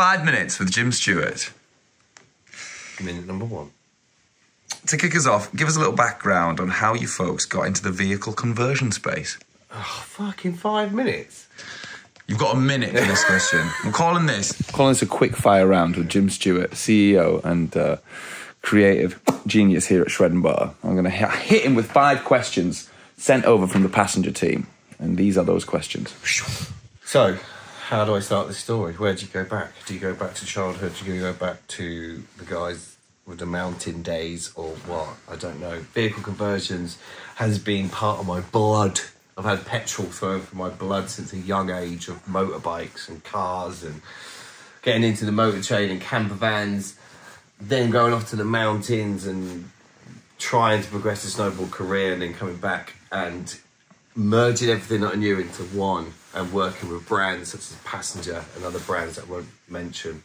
5 minutes with Jim Stewart. Minute number 1. To kick us off, give us a little background on how you folks got into the vehicle conversion space. Oh, fucking 5 minutes. You've got a minute for this question. I'm calling this a quick fire round with Jim Stewart, CEO and creative genius here at Shred and Butter. I'm going to hit him with 5 questions sent over from the passenger team. And these are those questions. So, how do I start this story? Where do you go back? Do you go back to childhood? Do you go back to the guys with the mountain days or what? I don't know. Vehicle conversions has been part of my blood. I've had petrol thrown from my blood since a young age of motorbikes and cars and getting into the motor trade and camper vans, then going off to the mountains and trying to progress a snowboard career and then coming back and merging everything that I knew into one and working with brands such as Passenger and other brands that I won't mention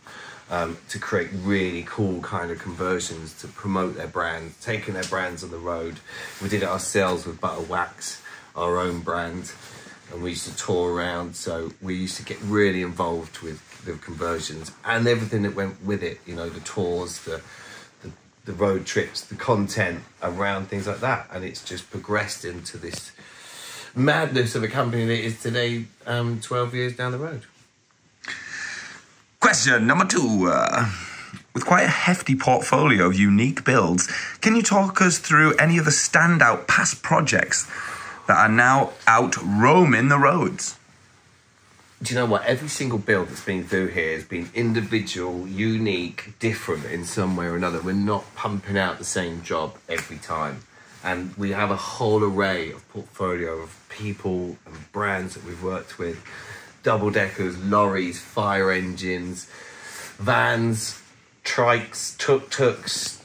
to create really cool kind of conversions to promote their brand, taking their brands on the road. We did it ourselves with Butta Wax, our own brand, and we used to tour around, so we used to get really involved with the conversions and everything that went with it, you know, the tours, the road trips, the content around things like that, and it's just progressed into this madness of a company that is today 12 years down the road. question number 2. With quite a hefty portfolio of unique builds, can you talk us through any of the standout past projects that are now out roaming the roads? Do you know what? Every single build that's been through here has been individual, unique, different in some way or another. We're not pumping out the same job every time. And we have a whole array of portfolio of people and brands that we've worked with. Double-deckers, lorries, fire engines, vans, trikes, tuk-tuks,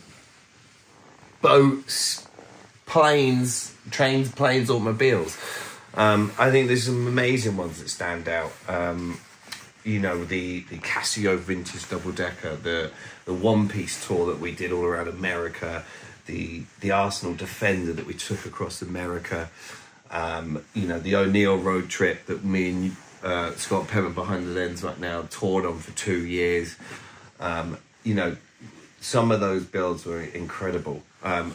boats, planes, trains, planes, automobiles. I think there's some amazing ones that stand out. You know, the Casio vintage double-decker, the one-piece tour that we did all around America, the Arsenal Defender that we took across America, you know, the O'Neill road trip that me and Scott Pemmer behind the lens right now toured on for 2 years. You know, some of those builds were incredible.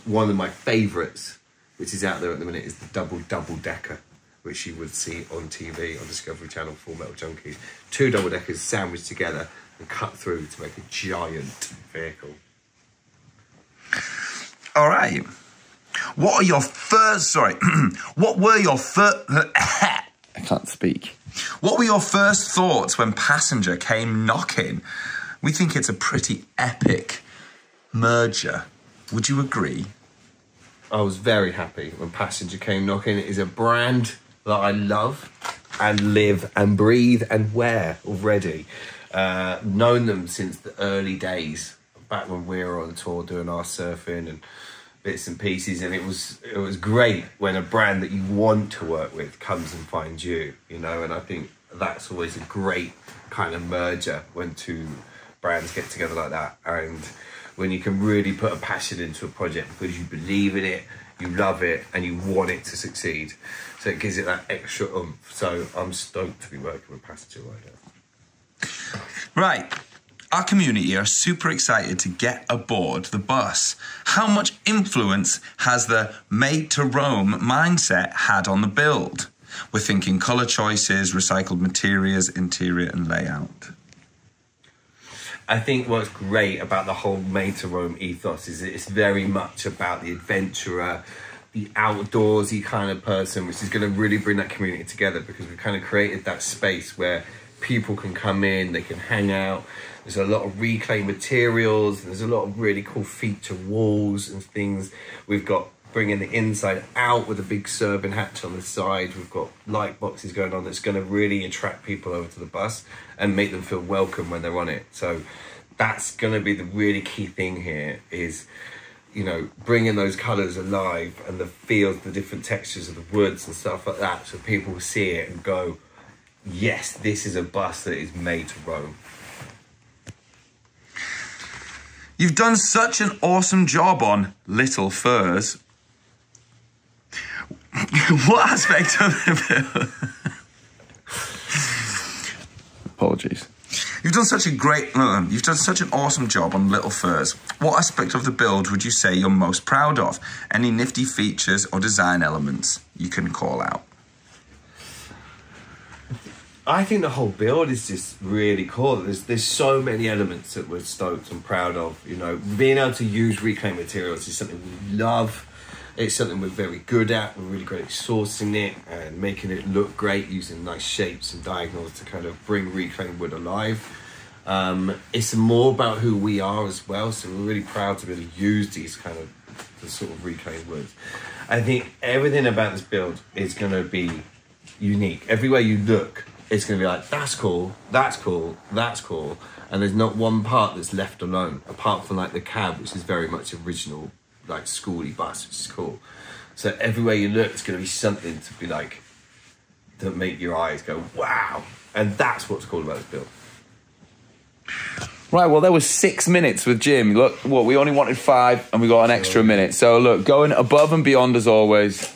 One of my favourites, which is out there at the minute, is the double-decker, which you would see on TV on Discovery Channel, Full Metal Junkies. 2 double-deckers sandwiched together and cut through to make a giant vehicle. All right. What were your first... what were your first... I can't speak. What were your first thoughts when Passenger came knocking? We think it's a pretty epic merger. Would you agree? I was very happy when Passenger came knocking. It is a brand that I love and live and breathe and wear already. Known them since the early days, back when we were on tour doing our surfing and bits and pieces, and it was great when a brand that you want to work with comes and finds you, you know, and I think that's always a great kind of merger when 2 brands get together like that, and when you can really put a passion into a project because you believe in it, you love it, and you want it to succeed. So it gives it that extra oomph. So I'm stoked to be working with Passenger right now. Right. Our community are super excited to get aboard the bus. How much influence has the made-to-roam mindset had on the build? We're thinking colour choices, recycled materials, interior and layout. I think what's great about the whole made-to-roam ethos is that it's very much about the adventurer, the outdoorsy kind of person, which is going to really bring that community together because we've kind of created that space where people can come in, they can hang out. There's a lot of reclaimed materials, and there's a lot of really cool feature walls and things. We've got bringing the inside out with a big serving hatch on the side. We've got light boxes going on that's going to really attract people over to the bus and make them feel welcome when they're on it. So that's going to be the really key thing here is, you know, bringing those colours alive and the feels, the different textures of the woods and stuff like that, so people will see it and go, yes, this is a bus that is made to roam. You've done such an awesome job on Little Furs. What aspect of the build? Apologies. You've done such an awesome job on Little Furs. What aspect of the build would you say you're most proud of? Any nifty features or design elements you can call out? I think the whole build is just really cool. There's so many elements that we're stoked and proud of. You know, being able to use reclaimed materials is something we love. It's something we're very good at. We're really great at sourcing it and making it look great, using nice shapes and diagonals to kind of bring reclaimed wood alive. It's more about who we are as well. So we're really proud to really use these kind of the sort of reclaimed woods. I think everything about this build is going to be unique. Everywhere you look, it's going to be like, that's cool, that's cool, that's cool. And there's not one part that's left alone, apart from like the cab, which is very much original, like schooly bus, which is cool. So everywhere you look, it's going to be something to be like, that make your eyes go, wow. And that's what's cool about this build. Right, well, there was 6 minutes with Jim. Look, what, we only wanted 5 and we got an extra minute. So look, going above and beyond as always.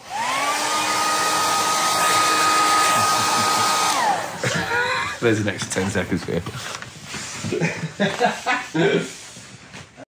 There's an extra 10 seconds for you.